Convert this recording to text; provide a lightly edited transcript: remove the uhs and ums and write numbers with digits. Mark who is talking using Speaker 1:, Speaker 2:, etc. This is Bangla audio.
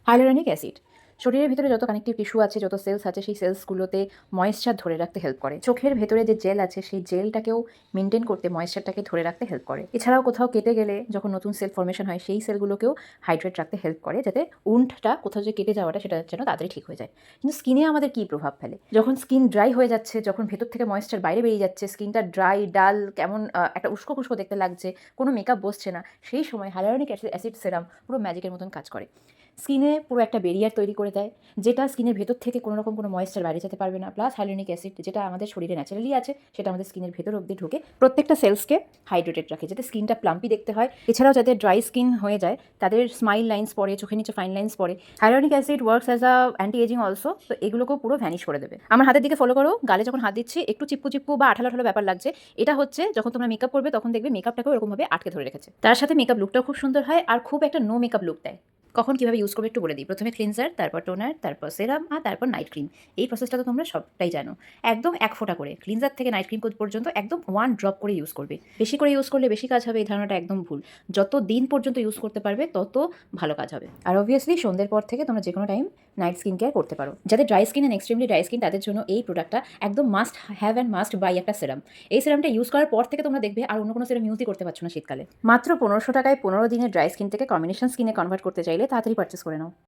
Speaker 1: হাইলোরনিক অ্যাসিড শরীরের ভেতরে যত কানেকটিভ টিস্যু আছে, যত সেলস আছে, সেই সেলসগুলোতে ময়েশ্চার ধরে রাখতে হেল্প করে। চোখের ভেতরে যে জেল আছে, সেই জেলটাকেও মেনটেন করতে, ময়েশ্চারটাকে ধরে রাখতে হেল্প করে। এছাড়াও কোথাও কেটে গেলে যখন নতুন সেল ফর্মেশন হয়, সেই সেলগুলোকেও হাইড্রেট রাখতে হেল্প করে, যাতে উন্ডটা কোথাও যে কেটে যাওয়াটা সেটা যেন তাড়াতাড়ি ঠিক হয়ে যায়। কিন্তু স্কিনে আমাদের কী প্রভাব ফেলে? যখন স্কিন ড্রাই হয়ে যাচ্ছে, যখন ভেতর থেকে ময়েশ্চার বাইরে বেরিয়ে যাচ্ছে, স্কিনটা ড্রাই, ডাল, কেমন একটা উস্কো খুস্কো দেখতে লাগছে, কোনো মেকআপ বসছে না, সেই সময় হাইলোরনিক অ্যাসিড সেরাম পুরো ম্যাজিকের মতন কাজ করে। স্কিনে পুরো একটা ব্যারিয়ার তৈরি করে দেয়, যেটা স্কিনের ভেতর থেকে কোনো রকম কোনো ময়েশ্চার বাইরে যেতে পারবে না। প্লাস হাইলোরনিক অ্যাসিড, যেটা আমাদের শরীরে ন্যাচারালি আছে, সেটা আমাদের স্কিনের ভেতর অবধি ঢুকে প্রত্যেকটা সেলসকে হাইড্রেটেড রাখে, যাতে স্কিনটা প্লাম্পি দেখতে হয়। এছাড়াও যাদের ড্রাই স্কিন হয়ে যায়, তাদের স্মাইল লাইন্স পড়ে, চোখের নিচে ফাইন লাইন্স পড়ে, hyaluronic acid works as a anti aging also. তো এগুলোকেও পুরো ভ্যানিশ করে দেবে। আমার হাতের দিকে ফলো করো, গালে যখন হাত দিচ্ছি একটু চিপ্পু চিপ্পু বা আঠালো আঠালো ব্যাপার লাগছে, এটা হচ্ছে যখন তোমরা মেকআপ করবে তখন দেখবে মেকআপটাকেও এরকমভাবে আটকে ধরে রেখেছে। তার সাথে মেকআপ লুকটাও খুব সুন্দর হয়, আর খুব একটা নো মেকআপ লুক দেয়। কখন কীভাবে ইউজ করবে একটু বলে দিই। প্রথমে ক্লিনজার, তারপর টোনার, তারপর সেরাম, আর তারপর নাইট ক্রিম। এই প্রসেসটা তো তোমরা সবটাই জানো। একদম এক ফোঁটা করে ক্লিনজার থেকে নাইট ক্রিম পর্যন্ত একদম 1 ড্রপ করে ইউজ করবে। বেশি করে ইউজ করলে বেশি কাজ হবে, এই ধারণাটা একদম ভুল। যত দিন পর্যন্ত ইউজ করতে পারবে তত ভালো কাজ হবে। আর অবভিয়াসলি সন্ধ্যের পর থেকে তোমরা যে কোনো টাইম নাইট স্কিন কেয়ার করতে পারো। যাদের dry skin and extremely dry skin, তাদের জন্য এই প্রোডাক্টটা একদম must have and must by একটা সেরাম। এই সেরামটা ইউজ করার পর থেকে তোমরা দেখবে আর অন্য কোনো সেরাম ইউজই করতে পারছো না শীতকালে। মাত্র 1500 টাকায় 15 দিনের ড্রাই স্কিন থেকে কম্বিনেশন স্কিনে কনভার্ট করতে চাইলে তাড়াতাড়ি পারচেস করে নাও।